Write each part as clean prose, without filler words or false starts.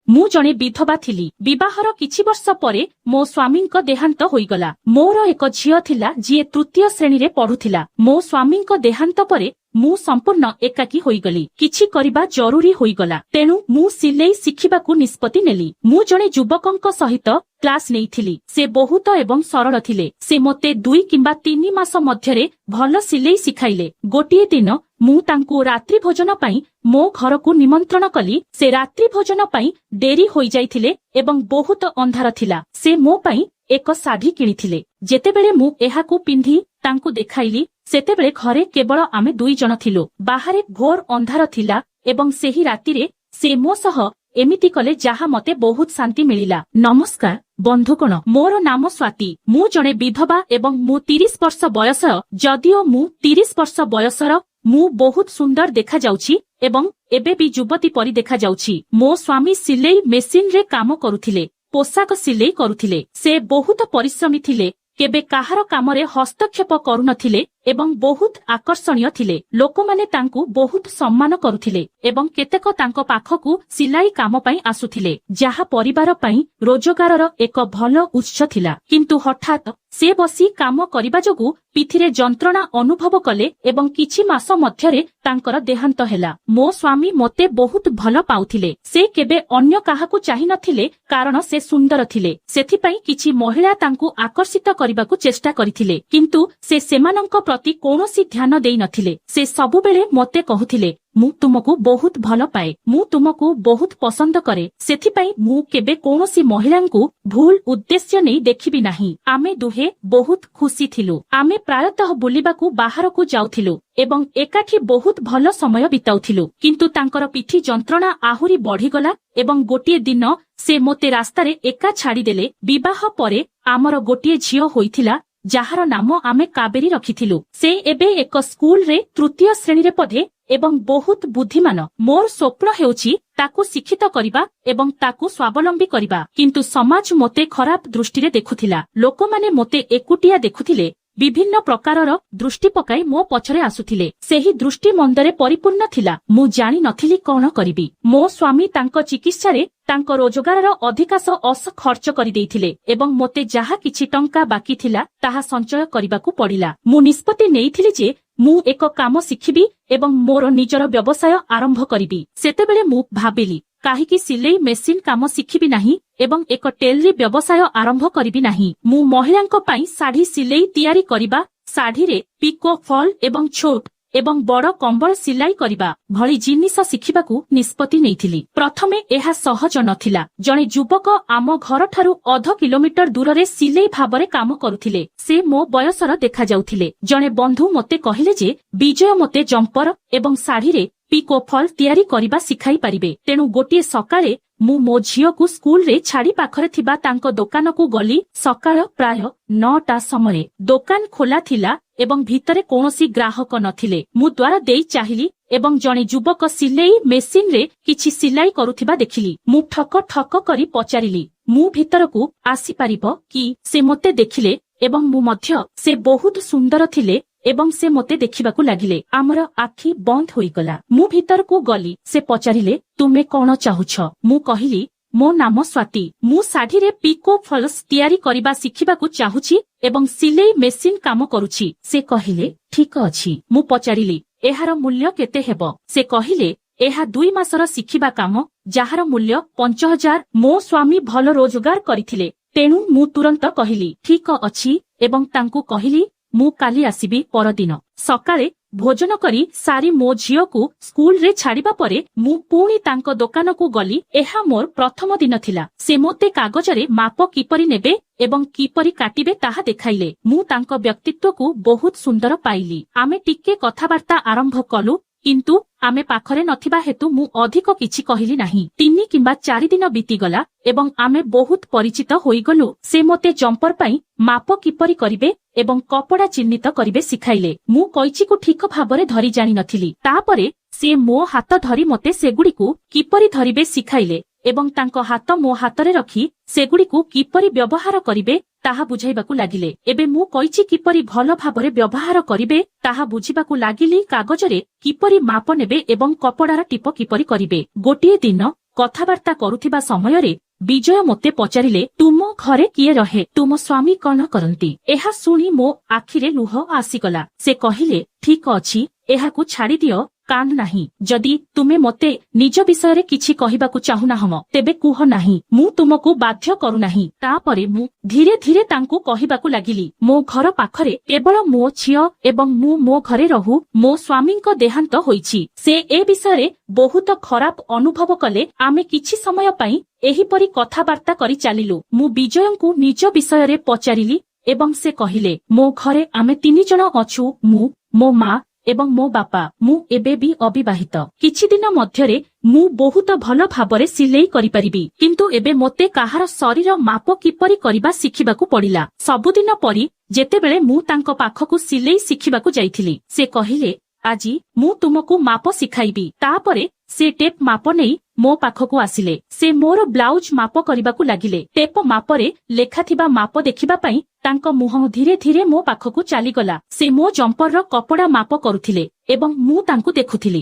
मु जणे विधवा थिली। विवाहर किछि वर्ष परे मो स्वामींक देहांत होईगला। मोर एक झियो थिला जिए तृतीय श्रेणी रे पढुथिला। मो स्वामींक देहांत परे मु संपूर्ण एकाकी होईगली। किछि करिबा जरूरी होईगला। तेणु मु सिलेई शिखिबाकू निष्पत्ति नेली। मु जणे युवकंक सहित क्लास नेइथिली। से बहुत एवं सरल थिले। से मोते 2 किंबा 3 मास मध्यरे भल सिलेई शिखाइले। गोटिए दिन मु तांकू रात्रि भोजन पई मो घरकू निमंत्रण कली। से रात्रि भोजन पई डेरी होई जाइथिले एवं बहुत अंधार थिला। से मो पई एक साड़ी किनिथिले। जेतेबेले मु एहाकू पिंधी तांकू देखाइली सेतेबेले घरे केवल आमे 2 जण थिलो। बाहरे घोर अंधार थिला एवं सेही रातिरे से मो सह एमिति कले जहा मते बहुत शांति मिलिला। नमस्कार बंधुगण, मोर नाम स्वाति। मु जणे विधवा एवं मु 30 वर्ष बयसर। जदिओ मु 30 वर्ष बयसर मु बहुत सुंदर देखा जाउछि एवं एबे भी युवती परि देखा जाउछि। मो स्वामी सिलेई मेसिन रे काम करुथिले। पोशाक सिलेई करुथिले। से बहुत परिश्रमी थिले। केबे काहार कामरे हस्तक्षेप करुनथिले एवं बहुत आकर्षणीय थिले। लोकमाने तांकू बहुत सम्मान करुथिले एवं केतेक तांको पाखकू सिलाई काम पई आसुथिले, जहा परिवार पई रोजगारर एक भल उत्स थिला। किंतु हठात से बसी काम करिबा जोगु पिथिरे जंत्रणा अनुभव कले एवं किछि मास मध्यरे तांकर देहांत हेला। मो स्वामी मोते बहुत भल पाउथिले। से केबे अन्य काहाकू चाहि नथिले कारण से सुंदर थिले। सेथि पई किछि महिला तांकू आकर्षित करिबाकू चेष्टा करिथिले, किंतु से सेमानंक प्रति कोनोसी ध्यान देई नथिले। से सबुबेले मोते कहुथिले, मु तुमको बहुत भल पाए, मु तुमको बहुत पसंद करे, सेथि पई मु केबे कोनोसी महिलांकू भूल उद्देश्य नै देखिबि नाही। आमे दुहे बहुत खुशी थिलु। आमे प्रायतः बुलिबाकू बाहरकू जाउथिलु एवं एकाठी बहुत भल समय बिताउथिलु। किंतु तांकर पिठी जंत्रणा आहुरी बढ़िगला एवं गोटिए दिन से मोते रास्तारे एका छाड़ी देले। विवाह परे आमर गोटिए झियो होइथिला जाहार नाम आमे काबेरी रखिथिलु। से एबे एक स्कूल रे तृतीय श्रेणी रे पढे एवं बहुत बुद्धिमान। मोर स्वप्न हेउछि ताकू शिक्षित करिबा एवं ताकू स्वावलंबी करिबा। किंतु समाज मोते खराब दृष्टिरे देखुथिला। लोकमाने मोते एकुटिया देखुथिले। विभिन्न प्रकारर दृष्टि पकाई मो पछरे आसुथिले। सेही दृष्टि मंदरे परिपूर्ण थिला। मु जानि नथिली कोन करिबि। मो स्वामी तांको चिकित्सारे तांको रोजगारर अधिकांश अस खर्च करि देइथिले एवं मोते जहा किछि टंका बाकी थिला ताहा संचय करिबाकू पड़िला। मु निष्पत्ति नेइथिली जे मु एक काम शिखिबि एवं मोर निजर व्यवसाय आरंभ करिबि। सेतेबेले मु भाबिली काहेकि सिलेई मेसिन काम शिखिबि नाही एवं एक टेलरी व्यवसाय आरंभ करिबि नाही। मु महिलांक पई साड़ी सिलेई तयारी करिबा, साड़ी रे पिको फॉल एवं छोट एवं बड़ कंबल सिलाई करिबा भली जिनिस शिखिबाकू निष्पत्ति नेइथिली। प्रथमे एहा सहज नथिला। जणे युवक आम घर ठारू अध किलोमीटर दूररे सिलेई भाबरे काम करुथिले। से मो बयसर देखा जाउथिले। जणे बंधु मोते कहिले जे विजय मोते जंपर एवं साड़ी रे पिको फॉल तयारी करिबा सिखाई पारिबे। तेणु गोटिए सकाळे मु मो झियोकू स्कूल रे छाड़ी पाखरे थिबा तांको दोकानकू गली। सकाळ प्राय 9टा समय दोकान खोला थिला एवं भितरे कोनोसी ग्राहक नथिले। मु द्वार देई चाहिली एवं जणे युवक सिलेई मेसिन रे किछि सिलाई करुथिबा देखिली। मु ठक ठक करी पचारिली, मु भितरकू आसी पारिबो कि? से मोते देखिले एवं मु मध्य। से बहुत सुंदर थिले एवं से मोते देखिबाकू लागिले। आमर आखि बंद होईगला। मु भितरकू गली। से पचारिले, तुमे कोन चाहुछ? मु कहिली, मो नाम स्वाति। मु साड़ी रे पिको फॉल्स तयारी करिबा शिखिबाकू चाहुछि एवं सिलेई मेसिन काम करुछि। से कहिले, ठीक अछि। मु पचारिली, एहार मूल्य केते हेबो? से कहिले, एहा 2 मासर शिखिबा काम जाहार मूल्य 5000। मो स्वामी भल रोजगार करिथिले। तेणु मु तुरंत कहिली, ठीक अछि एवं तांकू कहिली, मु काली आसीबी। परदिन सकाळे भोजन करी सारी मो झियोकू स्कूल रे छाड़िबा परे मु पुणी तांको दोकानकू गली। एहा मोर प्रथम दिन थिला। से मोते कागजरे माप किपरि नेबे एवं किपरि काटिबे ताहा देखाइले। मु तांको व्यक्तित्वकू बहुत सुंदर पाइली। आमे टिके कथाबार्ता आरंभ कलु, किंतु आमे पाखरे नथिबा हेतु मु अधिक किछि कहिली नाही। 3 किंबा 4 दिन बीतीगला एवं आमे बहुत परिचित होईगलु। से मोते जंपर पई माप किपरि करिबे एवं कपड़ा चिन्हित करिबे सिखाइले। मु कैचिकू ठीक भाबरे धरि जानि नथिली। तापरे से मो हाथ धरि मोते सेगुडीकू किपरि धरिबे सिखाइले एवं तांको हाथ मो हाथरे रखी सेगुडीकू किपरि व्यवहार करिबे ताहा बुझाइबाकू लागिले। एबे मु कैची किपरि भल भाबरे व्यवहार करिबे ताहा बुझिबाकू लागिली। कागजरे किपरि माप नेबे एवं कपड़ार टिप किपरि करिबे। गोटिए दिन କଥାବାର୍ତ୍ତା କରୁଥିବା ସମୟରେ ବିଜୟ ମୋତେ ପଚାରିଲେ, ତୁମ ଘରେ କିଏ ରହେ? ତୁମ ସ୍ୱାମୀ କଣ କରନ୍ତି? ଏହା ଶୁଣି ମୋ ଆଖିରେ ଲୁହ ଆସିଗଲା। ସେ କହିଲେ, ଠିକ ଅଛି, ଏହାକୁ ଛାଡ଼ିଦିଅ, କାନ୍ଦ ନାହିଁ। ଯଦି ତୁମେ ମୋତେ ନିଜ ବିଷୟରେ କିଛି କହିବାକୁ ଚାହୁଁନାହଁ ତେବେ କୁହ ନାହିଁ, ମୁଁ ତୁମକୁ ବାଧ୍ୟ କରୁନାହିଁ। ତାପରେ ମୁଁ ଧୀରେ ଧୀରେ ତାଙ୍କୁ କହିବାକୁ ଲାଗିଲି, ମୋ ଘର ପାଖରେ କେବଳ ମୋ ଝିଅ ଏବଂ ମୁଁ ମୋ ଘରେ ରହୁ। ମୋ ସ୍ୱାମୀଙ୍କ ଦେହାନ୍ତ ହୋଇଛି। ସେ ଏ ବିଷୟରେ ବହୁତ ଖରାପ ଅନୁଭବ କଲେ। ଆମେ କିଛି ସମୟ ପାଇଁ ଏହିପରି କଥାବାର୍ତ୍ତା କରି ଚାଲିଲୁ। ମୁଁ ବିଜୟଙ୍କୁ ନିଜ ବିଷୟରେ ପଚାରିଲି ଏବଂ ସେ କହିଲେ, ମୋ ଘରେ ଆମେ 3 ଜଣ ଅଛୁ, ମୁଁ, ମୋ ମା ଏବଂ ମୋ ବାପା। ମୁଁ ଏବେ ବି ଅବିବାହିତ। କିଛି ଦିନ ମଧ୍ୟରେ ମୁଁ ବହୁତ ଭଲ ଭାବରେ ସିଲେଇ କରିପାରିବି, କିନ୍ତୁ ଏବେ ମୋତେ କାହାର ଶରୀର ମାପ କିପରି କରିବା ଶିଖିବାକୁ ପଡ଼ିଲା। ସବୁଦିନ ପରି ଯେତେବେଳେ ମୁଁ ତାଙ୍କ ପାଖକୁ ସିଲେଇ ଶିଖିବାକୁ ଯାଇଥିଲି, ସେ କହିଲେ, ଆଜି ମୁଁ ତୁମକୁ ମାପ ଶିଖାଇବି। ତାପରେ ସେ ଟେପ୍ ମାପ ନେଇ ମୋ ପାଖକୁ ଆସିଲେ। ସେ ମୋର ବ୍ଲାଉଜ ମାପ କରିବାକୁ ଲାଗିଲେ। ଟେପ ମାପରେ ଲେଖାଥିବା ମାପ ଦେଖିବା ପାଇଁ ତାଙ୍କ ମୁହଁ ଧୀରେ ଧୀରେ ମୋ ପାଖକୁ ଚାଲିଗଲା। ସେ ମୋ ଜମ୍ପରର କପଡ଼ା ମାପ କରୁଥିଲେ ଏବଂ ମୁଁ ତାଙ୍କୁ ଦେଖୁଥିଲି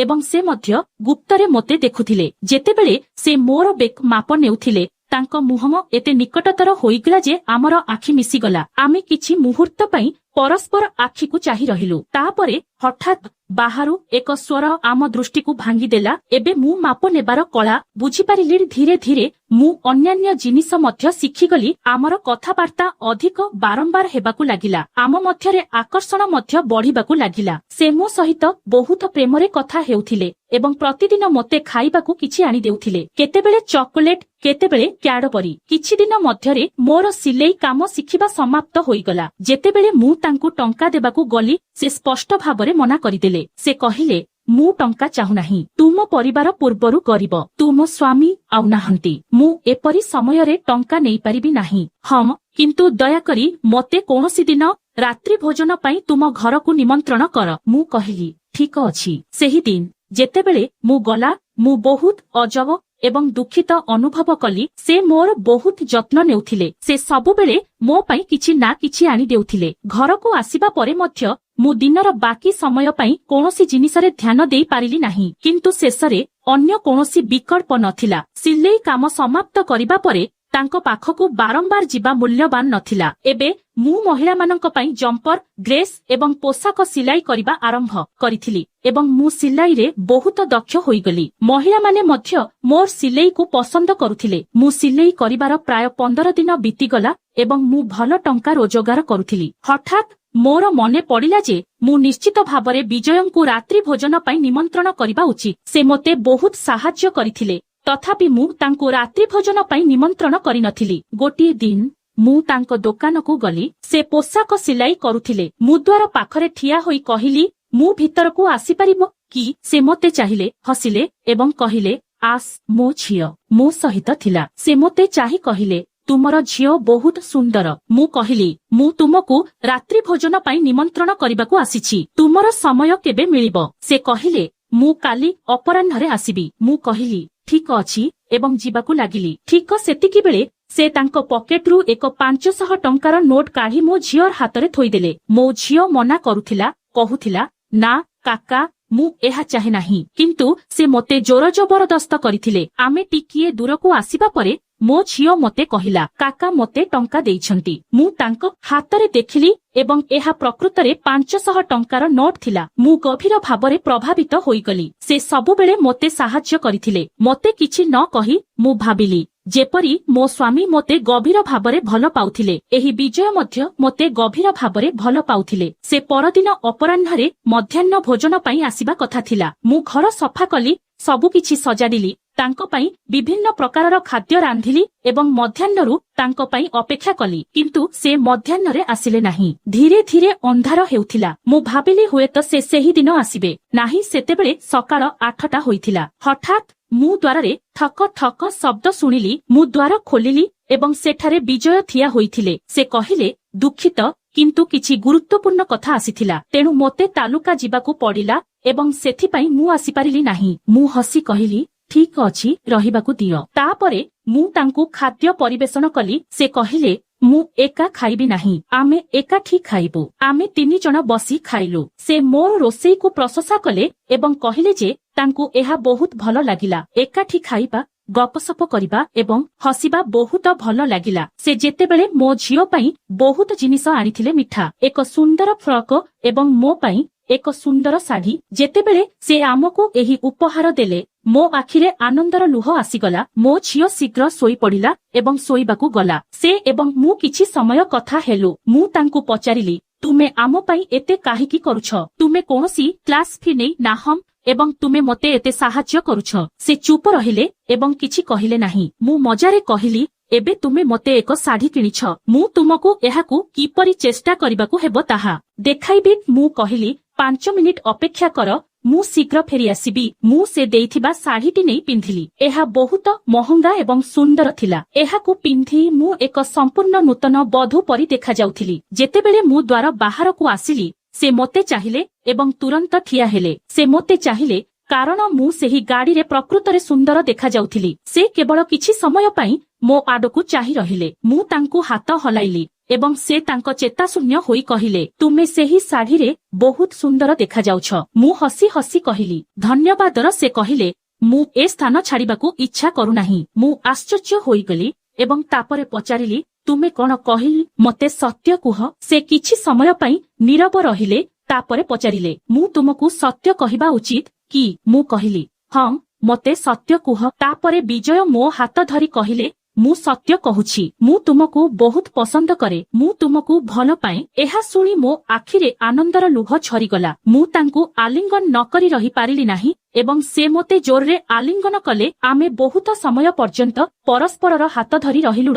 ଏବଂ ସେ ମଧ୍ୟ ଗୁପ୍ତରେ ମୋତେ ଦେଖୁଥିଲେ। ଯେତେବେଳେ ସେ ମୋର ବେକ ମାପ ନେଉଥିଲେ, ତାଙ୍କ ମୁହଁ ଏତେ ନିକଟତର ହୋଇଗଲା ଯେ ଆମର ଆଖି ମିଶିଗଲା। ଆମେ କିଛି ମୁହୂର୍ତ୍ତ ପାଇଁ ପରସ୍ପର ଆଖିକୁ ଚାହିଁ ରହିଲୁ। ତାପରେ ହଠାତ୍ ବାହାରୁ ଏକ ସ୍ୱର ଆମ ଦୃଷ୍ଟିକୁ ଭାଙ୍ଗିଦେଲା। ଏବେ ମୁଁ ମାପ ନେବାର କଳା ବୁଝିପାରିଲି। ଧୀରେ ଧୀରେ ମୁଁ ଅନ୍ୟାନ୍ୟ ଜିନିଷ ମଧ୍ୟ ଶିଖିଗଲି। ଆମର କଥାବାର୍ତ୍ତା ଅଧିକ ବାରମ୍ବାର ହେବାକୁ ଲାଗିଲା। ଆମ ମଧ୍ୟରେ ଆକର୍ଷଣ ମଧ୍ୟ ବଢିବାକୁ ଲାଗିଲା। ସେ ମୋ ସହିତ ବହୁତ ପ୍ରେମରେ କଥା ହେଉଥିଲେ ଏବଂ ପ୍ରତିଦିନ ମୋତେ ଖାଇବାକୁ କିଛି ଆଣି ଦେଉଥିଲେ, କେତେବେଳେ ଚକୋଲେଟ, କେତେବେଳେ କ୍ୟାଡବରି। କିଛି ଦିନ ମଧ୍ୟରେ ମୋର ସିଲେଇ କାମ ଶିଖିବା ସମାପ୍ତ ହୋଇଗଲା। ଯେତେବେଳେ ମୁଁ ତାଙ୍କୁ ଟଙ୍କା ଦେବାକୁ ଗଲି, ସେ ସ୍ପଷ୍ଟ ଭାବରେ ମନା କରିଦେଲେ। ସେ କହିଲେ, ମୁଁ ଟଙ୍କା ଚାହୁଁନାହିଁ। ତୁମ ପରିବାର ପୂର୍ବରୁ ଗରିବ। ତୁମ ସ୍ୱାମୀ ଆଉ ନାହାନ୍ତି। ମୁଁ ଏପରି ସମୟରେ ଟଙ୍କା ନେଇପାରିବି ନାହିଁ। ହଁ, କିନ୍ତୁ ଦୟାକରି ମୋତେ କୌଣସି ଦିନ ରାତ୍ରି ଭୋଜନ ପାଇଁ ତୁମ ଘରକୁ ନିମନ୍ତ୍ରଣ କର। ମୁଁ କହିଲି, ଠିକ ଅଛି। ସେହି ଦିନ ଯେତେବେଳେ ମୁଁ ଗଲା, ମୁଁ ବହୁତ ଅଜବ ଏବଂ ଦୁଃଖିତ ଅନୁଭବ କଲି। ସେ ମୋର ବହୁତ ଯତ୍ନ ନେଉଥିଲେ। ସେ ସବୁବେଳେ ମୋ ପାଇଁ କିଛି ନା କିଛି ଆଣି ଦେଉଥିଲେ। ଘରକୁ ଆସିବା ପରେ ମଧ୍ୟ ମୁଁ ଦିନର ବାକି ସମୟ ପାଇଁ କୌଣସି ଜିନିଷରେ ଧ୍ୟାନ ଦେଇ ପାରିଲି ନାହିଁ। କିନ୍ତୁ ଶେଷରେ ଅନ୍ୟ କୌଣସି ବିକଳ୍ପ ନଥିଲା। ସିଲେଇ କାମ ସମାପ୍ତ କରିବା ପରେ ତାଙ୍କ ପାଖକୁ ବାରମ୍ବାର ଯିବା ମୂଲ୍ୟବାନ ନଥିଲା। ଏବେ ମୁଁ ମହିଳାମାନଙ୍କ ପାଇଁ ଜମ୍ପର, ଡ୍ରେସ୍ ଏବଂ ପୋଷାକ ସିଲାଇ କରିବା ଆରମ୍ଭ କରିଥିଲି ଏବଂ ମୁଁ ସିଲାଇରେ ବହୁତ ଦକ୍ଷ ହୋଇଗଲି। ମହିଳାମାନେ ମଧ୍ୟ ମୋର ସିଲେଇକୁ ପସନ୍ଦ କରୁଥିଲେ। ମୁଁ ସିଲେଇ କରିବାର ପ୍ରାୟ 15 ଦିନ ବିତିଗଲା ଏବଂ ମୁଁ ଭଲ ଟଙ୍କା ରୋଜଗାର କରୁଥିଲି। ହଠାତ୍ ମୋର ମନେ ପଡ଼ିଲା ଯେ ମୁଁ ନିଶ୍ଚିତ ଭାବରେ ବିଜୟଙ୍କୁ ରାତ୍ରି ଭୋଜନ ପାଇଁ ନିମନ୍ତ୍ରଣ କରିବା ଉଚିତ। ସେ ମୋତେ ବହୁତ ସାହାଯ୍ୟ କରିଥିଲେ, ତଥାପି ମୁଁ ତାଙ୍କୁ ରାତ୍ରି ଭୋଜନ ପାଇଁ ନିମନ୍ତ୍ରଣ କରିନଥିଲି। ଗୋଟିଏ ଦିନ ମୁଁ ତାଙ୍କ ଦୋକାନକୁ ଗଲି। ସେ ପୋଷାକ ସିଲାଇ କରୁଥିଲେ। ମୁଁ ଦ୍ୱାର ପାଖରେ ଠିଆ ହୋଇ କହିଲି, ମୁଁ ଭିତରକୁ ଆସିପାରିବ କି? ସେ ମୋତେ ଚାହିଁଲେ, ହସିଲେ ଏବଂ କହିଲେ, ଆସ୍। ମୋ ଝିଅ ମୋ ସହିତ ଥିଲା। ସେ ମୋତେ ଚାହିଁ କହିଲେ, ତୁମର ଝିଅ ବହୁତ ସୁନ୍ଦର। ମୁଁ କହିଲି, ମୁଁ ତୁମକୁ ରାତ୍ରି ଭୋଜନ ପାଇଁ ନିମନ୍ତ୍ରଣ କରିବାକୁ ଆସିଛି। ତୁମର ସମୟ କେବେ ମିଳିବ? ସେ କହିଲେ, ମୁଁ କାଲି ଅପରାହ୍ନରେ ଆସିବି। ମୁଁ କହିଲି, ଠିକ ଅଛି ଏବଂ ଯିବାକୁ ଲାଗିଲି। ଠିକ ସେତିକିବେଳେ ସେ ତାଙ୍କ ପକେଟରୁ ଏକ 500 ଟଙ୍କାର ନୋଟ କାଢି ମୋ ଝିଅର ହାତରେ ଥୋଇଦେଲେ। ମୋ ଝିଅ ମନା କରୁଥିଲା, କହୁଥିଲା, ନା କାକା, ମୁଁ ଏହା ଚାହେଁ ନାହିଁ। କିନ୍ତୁ ସେ ମୋତେ ଜୋର ଜବରଦସ୍ତ କରିଥିଲେ। ଆମେ ଟିକିଏ ଦୂରକୁ ଆସିବା ପରେ ମୋ ଝିଅ ମୋତେ କହିଲା, କାକା ମୋତେ ଟଙ୍କା ଦେଇଛନ୍ତି। ମୁଁ ତାଙ୍କ ହାତରେ ଦେଖିଲି ଏବଂ ଏହା ପ୍ରକୃତରେ 500 ଟଙ୍କାର ନୋଟ ଥିଲା। ମୁଁ ଗଭୀର ଭାବରେ ପ୍ରଭାବିତ ହୋଇଗଲି। ସେ ସବୁବେଳେ ମୋତେ ସାହାଯ୍ୟ କରିଥିଲେ। ମୋତେ କିଛି ନ କହି ମୁଁ ଭାବିଲି ଯେପରି ମୋ ସ୍ୱାମୀ ମୋତେ ଗଭୀର ଭାବରେ ଭଲ ପାଉଥିଲେ, ଏହି ବିଜୟ ମଧ୍ୟ ମୋତେ ଗଭୀର ଭାବରେ ଭଲ ପାଉଥିଲେ। ସେ ପରଦିନ ଅପରାହ୍ନରେ ମଧ୍ୟାହ୍ନ ଭୋଜନ ପାଇଁ ଆସିବା କଥା ଥିଲା। ମୁଁ ଘର ସଫା କଲି, ସବୁକିଛି ସଜାଡ଼ିଲି, ତାଙ୍କ ପାଇଁ ବିଭିନ୍ନ ପ୍ରକାରର ଖାଦ୍ୟ ରାନ୍ଧିଲି ଏବଂ ମଧ୍ୟାହ୍ନରୁ ତାଙ୍କ ପାଇଁ ଅପେକ୍ଷା କଲି। କିନ୍ତୁ ସେ ମଧ୍ୟାହ୍ନରେ ଆସିଲେ ନାହିଁ। ଧୀରେ ଧୀରେ ଅନ୍ଧାର ହେଉଥିଲା। ମୁଁ ଭାବିଲି ହୁଏତ ସେ ସେହି ଦିନ ଆସିବେ ନାହିଁ। ସେତେବେଳେ ସକାଳ 8ଟା ହୋଇଥିଲା। ହଠାତ୍ ମୁଁ ଦ୍ୱାରରେ ଠକ ଠକ ଶବ୍ଦ ଶୁଣିଲି। ମୁଁ ଦ୍ୱାର ଖୋଲିଲି ଏବଂ ସେଠାରେ ବିଜୟ ଠିଆ ହୋଇଥିଲେ। ସେ କହିଲେ, ଦୁଃଖିତ, କିନ୍ତୁ କିଛି ଗୁରୁତ୍ୱପୂର୍ଣ୍ଣ କଥା ଆସିଥିଲା, ତେଣୁ ମୋତେ ତାଲୁକା ଯିବାକୁ ପଡ଼ିଲା ଏବଂ ସେଥିପାଇଁ ମୁଁ ଆସିପାରିଲି ନାହିଁ। ମୁଁ ହସି କହିଲି, ଠିକ ଅଛି, ରହିବାକୁ ଦିଅ। ତାପରେ ମୁଁ ତାଙ୍କୁ ଖାଦ୍ୟ ପରିବେଷଣ କଲି। ସେ କହିଲେ, ମୁଁ ଏକା ଖାଇବି ନାହିଁ, ଆମେ ଏକାଠି ଖାଇବୁ। ଆମେ 3 ଜଣ ବସି ଖାଇଲୁ। ସେ ମୋର ରୋଷେଇକୁ ପ୍ରଶଂସା କଲେ ଏବଂ କହିଲେ ଯେ ତାଙ୍କୁ ଏହା ବହୁତ ଭଲ ଲାଗିଲା। ଏକାଠି ଖାଇବା, ଗପସପ କରିବା ଏବଂ ହସିବା ବହୁତ ଭଲ ଲାଗିଲା। ସେ ଯେତେବେଳେ ମୋ ଝିଅ ପାଇଁ ବହୁତ ଜିନିଷ ଆଣିଥିଲେ, ମିଠା, ଏକ ସୁନ୍ଦର ଫ୍ରକ ଏବଂ ମୋ ପାଇଁ ଏକ ସୁନ୍ଦର ଶାଢ଼ୀ। ଯେତେବେଳେ ସେ ଆମକୁ ଏହି ଉପହାର ଦେଲେ, ମୋ ଆଖିରେ ଆନନ୍ଦର ଲୁହ ଆସିଗଲା। ମୋ ଝିଅ ଶୀଘ୍ର ଶୋଇପଡ଼ିଲା ଏବଂ ଶୋଇବାକୁ ଗଲା। ସେ ଏବଂ ମୁଁ କିଛି ସମୟ କଥା ହେଲୁ। ମୁଁ ତାଙ୍କୁ ପଚାରିଲି, ତୁମେ ଆମ ପାଇଁ ଏତେ କାହିଁକି କରୁଛ? ତୁମେ କୌଣସି କ୍ଲାସ ଫି ନେଇ ନାହଁ ଏବଂ ତୁମେ ମୋତେ ଏତେ ସାହାଯ୍ୟ କରୁଛ। ସେ ଚୁପ ରହିଲେ ଏବଂ କିଛି କହିଲେ ନାହିଁ। ମୁଁ ମଜାରେ କହିଲି, ଏବେ ତୁମେ ମୋତେ ଏକ ଶାଢ଼ୀ କିଣିଛ, ମୁଁ ତୁମକୁ ଏହାକୁ କିପରି ଚେଷ୍ଟା କରିବାକୁ ହେବ ତାହା ଦେଖାଇବି। ମୁଁ କହିଲି, 5 ମିନିଟ୍ ଅପେକ୍ଷା କର, ମୁଁ ଶୀଘ୍ର ଫେରି ଆସିବି। ମୁଁ ସେ ଦେଇଥିବା ଶାଢ଼ୀଟି ନେଇ ପିନ୍ଧିଲି। ଏହା ବହୁତ ମହଙ୍ଗା ଏବଂ ସୁନ୍ଦର ଥିଲା। ଏହାକୁ ପିନ୍ଧି ମୁଁ ଏକ ସମ୍ପୂର୍ଣ୍ଣ ନୂତନ ବଧୂ ପରି ଦେଖାଯାଉଥିଲି। ଯେତେବେଳେ ମୁଁ ଦ୍ୱାର ବାହାରକୁ ଆସିଲି, ସେ ମୋତେ ଚାହିଁଲେ ଏବଂ ତୁରନ୍ତ ଠିଆ ହେଲେ। ସେ ମୋତେ ଚାହିଁଲେ କାରଣ ମୁଁ ସେହି ଗାଡ଼ିରେ ପ୍ରକୃତରେ ସୁନ୍ଦର ଦେଖାଯାଉଥିଲି। ସେ କେବଳ କିଛି ସମୟ ପାଇଁ ମୋ ଆଡ଼କୁ ଚାହିଁ ରହିଲେ। ମୁଁ ତାଙ୍କୁ ହାତ ହଲାଇଲି ଏବଂ ସେ ତାଙ୍କ ଚେତାଶୂନ୍ୟ ହୋଇ କହିଲେ, ତୁମେ ସେହି ଶାଢ଼ୀରେ ବହୁତ ସୁନ୍ଦର ଦେଖାଯାଉଛ। ମୁଁ ହସି ହସି କହିଲି, ଧନ୍ୟବାଦର। ସେ କହିଲେ, ମୁଁ ଏ ସ୍ଥାନ ଛାଡ଼ିବାକୁ ଇଚ୍ଛା କରୁନାହିଁ। ମୁଁ ଆଶ୍ଚର୍ଯ୍ୟ ହୋଇଗଲି ଏବଂ ତାପରେ ପଚାରିଲି, ତୁମେ କଣ କହିଲି? ମୋତେ ସତ୍ୟ କୁହ। ସେ କିଛି ସମୟ ପାଇଁ ନୀରବ ରହିଲେ, ତାପରେ ପଚାରିଲେ, ମୁଁ ତୁମକୁ ସତ୍ୟ କହିବା ଉଚିତ କି? ମୁଁ କହିଲି, ହଁ, ମୋତେ ସତ୍ୟ କୁହ। ତାପରେ ବିଜୟ ମୋ ହାତ ଧରି କହିଲେ, ମୁଁ ସତ୍ୟ କହୁଛି, ମୁଁ ତୁମକୁ ବହୁତ ପସନ୍ଦ କରେ। ମୁଁ ତୁମକୁ ଭଲ ପାଏ। ଏହା ଶୁଣି ମୋ ଆଖିରେ ଆନନ୍ଦର ଲୁହ ଝରିଗଲା। ମୁଁ ତାଙ୍କୁ ଆଲିଙ୍ଗନ ନ କରି ରହିପାରିଲି ନାହିଁ ଏବଂ ସେ ମୋତେ ଜୋରରେ ଆଲିଙ୍ଗନ କଲେ। ଆମେ ବହୁତ ସମୟ ପର୍ଯ୍ୟନ୍ତ ପରସ୍ପରର ହାତ ଧରି ରହିଲୁ।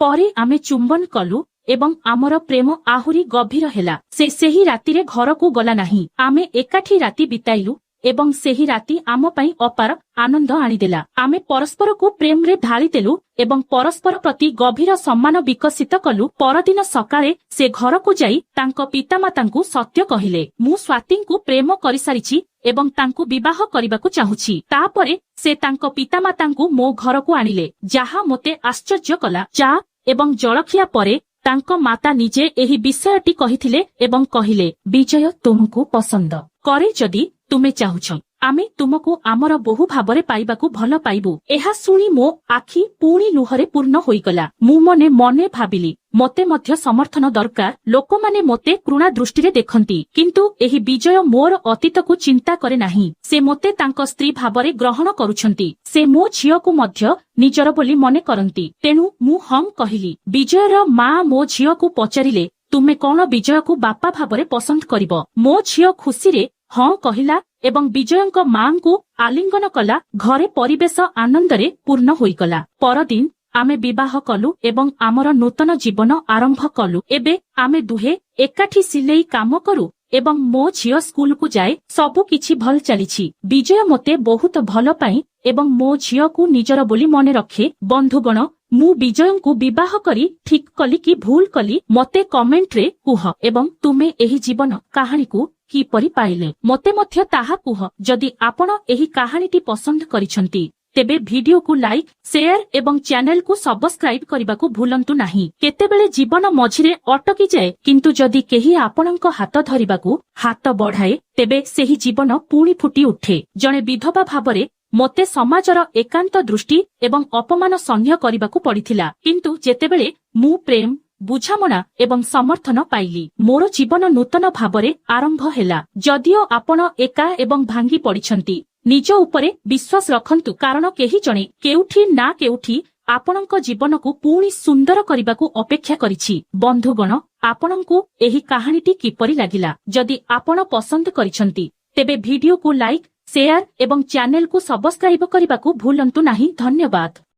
ପରେ ଆମେ ଚୁମ୍ବନ କଲୁ ଏବଂ ଆମର ପ୍ରେମ ଆହୁରି ଗଭୀର ହେଲା। ସେ ସେହି ରାତିରେ ଘରକୁ ଗଲା ନାହିଁ। ଆମେ ଏକାଠି ରାତି ବିତାଇଲୁ ଏବଂ ସେହି ରାତି ଆମ ପାଇଁ ଅପାର ଆନନ୍ଦ ଆଣିଦେଲା। ଆମେ ପରସ୍ପରକୁ ପ୍ରେମରେ ଢାଳିଦେଲୁ ଏବଂ ପରସ୍ପର ପ୍ରତି ଗଭୀର ସମ୍ମାନ ବିକଶିତ କଲୁ। ପରଦିନ ସକାଳେ ସେ ଘରକୁ ଯାଇ ତାଙ୍କ ପିତାମାତାଙ୍କୁ ସତ୍ୟ କହିଲେ, ମୁଁ ସ୍ୱାତୀଙ୍କୁ ପ୍ରେମ କରିସାରିଛି ଏବଂ ତାଙ୍କୁ ବିବାହ କରିବାକୁ ଚାହୁଁଛି। ତାପରେ ସେ ତାଙ୍କ ପିତାମାତାଙ୍କୁ ମୋ ଘରକୁ ଆଣିଲେ, ଯାହା ମୋତେ ଆଶ୍ଚର୍ଯ୍ୟ କଲା। ଚା ଏବଂ ଜଳଖିଆ ପରେ ତାଙ୍କ ମାତା ନିଜେ ଏହି ବିଷୟଟି କହିଥିଲେ ଏବଂ କହିଲେ, ବିଜୟ ତୁମକୁ ପସନ୍ଦ କରେ। ଯଦି ତୁମେ ଚାହୁଁଛ, ଆମେ ତୁମକୁ ଆମର ବୋହୂ ଭାବରେ ପାଇବାକୁ ଭଲ ପାଇବୁ। ଏହା ଶୁଣି ମୋ ଆଖି ପୁଣି ଲୁହରେ ପୂର୍ଣ୍ଣ ହୋଇଗଲା। ମୁଁ ମନେ ମନେ ଭାବିଲି, ମୋତେ ମଧ୍ୟ ସମର୍ଥନ ଦରକାର। ଲୋକମାନେ ମୋତେ ଘୃଣା ଦୃଷ୍ଟିରେ ଦେଖନ୍ତି, କିନ୍ତୁ ଏହି ବିଜୟ ମୋର ଅତୀତକୁ ଚିନ୍ତା କରେ ନାହିଁ। ସେ ମୋତେ ତାଙ୍କ ସ୍ତ୍ରୀ ଭାବରେ ଗ୍ରହଣ କରୁଛନ୍ତି। ସେ ମୋ ଝିଅକୁ ମଧ୍ୟ ନିଜର ବୋଲି ମନେ କରନ୍ତି। ତେଣୁ ମୁଁ ହଁ କହିଲି। ବିଜୟର ମା ମୋ ଝିଅକୁ ପଚାରିଲେ, ତୁମେ କଣ ବିଜୟକୁ ବାପା ଭାବରେ ପସନ୍ଦ କରିବ? ମୋ ଝିଅ ଖୁସିରେ ହଁ କହିଲା ଏବଂ ବିଜୟଙ୍କ ମାଙ୍କୁ ଆଲିଙ୍ଗନ କଲା। ଘରେ ପରିବେଶ ଆନନ୍ଦରେ ପୂର୍ଣ୍ଣ ହୋଇଗଲା। ପରଦିନ ଆମେ ବିବାହ କଲୁ ଏବଂ ଆମର ନୂତନ ଜୀବନ ଆରମ୍ଭ କଲୁ। ଏବେ ଆମେ ଦୁହେଁ ଏକାଠି ସିଲେଇ କାମ କରୁ ଏବଂ ମୋ ଝିଅ ସ୍କୁଲକୁ ଯାଏ। ସବୁ କିଛି ଭଲ ଚାଲିଛି। ବିଜୟ ମୋତେ ବହୁତ ଭଲ ପାଏ ଏବଂ ମୋ ଝିଅକୁ ନିଜର ବୋଲି ମନେ ରଖେ। ବନ୍ଧୁଗଣ, ମୁଁ ବିଜୟଙ୍କୁ ବିବାହ କରି ଠିକ୍ କଲି କି ଭୁଲ କଲି? ମୋତେ କମେଣ୍ଟରେ କୁହ ଏବଂ ତୁମେ ଏହି ଜୀବନ କାହାଣୀକୁ କିପରି ପାଇଲେ ମୋତେ ମଧ୍ୟ ତାହା କୁହ। ଯଦି ଆପଣ ଏହି କାହାଣୀଟି ପସନ୍ଦ କରିଛନ୍ତି, ତେବେ ଭିଡିଓକୁ ଲାଇକ୍, ସେୟାର ଏବଂ ଚ୍ୟାନେଲକୁ ସବସ୍କ୍ରାଇବ କରିବାକୁ ଭୁଲନ୍ତୁ ନାହିଁ। କେତେବେଳେ ଜୀବନ ମଝିରେ ଅଟକି ଯାଏ, କିନ୍ତୁ ଯଦି କେହି ଆପଣଙ୍କ ହାତ ଧରିବାକୁ ହାତ ବଢାଏ, ତେବେ ସେହି ଜୀବନ ପୁଣି ଫୁଟି ଉଠେ। ଜଣେ ବିଧବା ଭାବରେ ମୋତେ ସମାଜର ଏକାନ୍ତ ଦୃଷ୍ଟି ଏବଂ ଅପମାନ ସହ୍ୟ କରିବାକୁ ପଡ଼ିଥିଲା, କିନ୍ତୁ ଯେତେବେଳେ ମୁଁ ପ୍ରେମ, ବୁଝାମଣା ଏବଂ ସମର୍ଥନ ପାଇଲି, ମୋର ଜୀବନ ନୂତନ ଭାବରେ ଆରମ୍ଭ ହେଲା। ଯଦିଓ ଆପଣ ଏକା ଏବଂ ଭାଙ୍ଗି ପଡ଼ିଛନ୍ତି, ନିଜ ଉପରେ ବିଶ୍ୱାସ ରଖନ୍ତୁ, କାରଣ କେହି ଜଣେ କେଉଠି ନା କେଉଠି ଆପଣଙ୍କ ଜୀବନକୁ ପୁଣି ସୁନ୍ଦର କରିବାକୁ ଅପେକ୍ଷା କରିଛି। ବନ୍ଧୁଗଣ, ଆପଣଙ୍କୁ ଏହି କାହାଣୀଟି କିପରି ଲାଗିଲା? ଯଦି ଆପଣ ପସନ୍ଦ କରିଛନ୍ତି, ତେବେ ଭିଡିଓକୁ ଲାଇକ୍, ସେୟାର ଏବଂ ଚ୍ୟାନେଲକୁ ସବସ୍କ୍ରାଇବ କରିବାକୁ ଭୁଲନ୍ତୁ ନାହିଁ। ଧନ୍ୟବାଦ।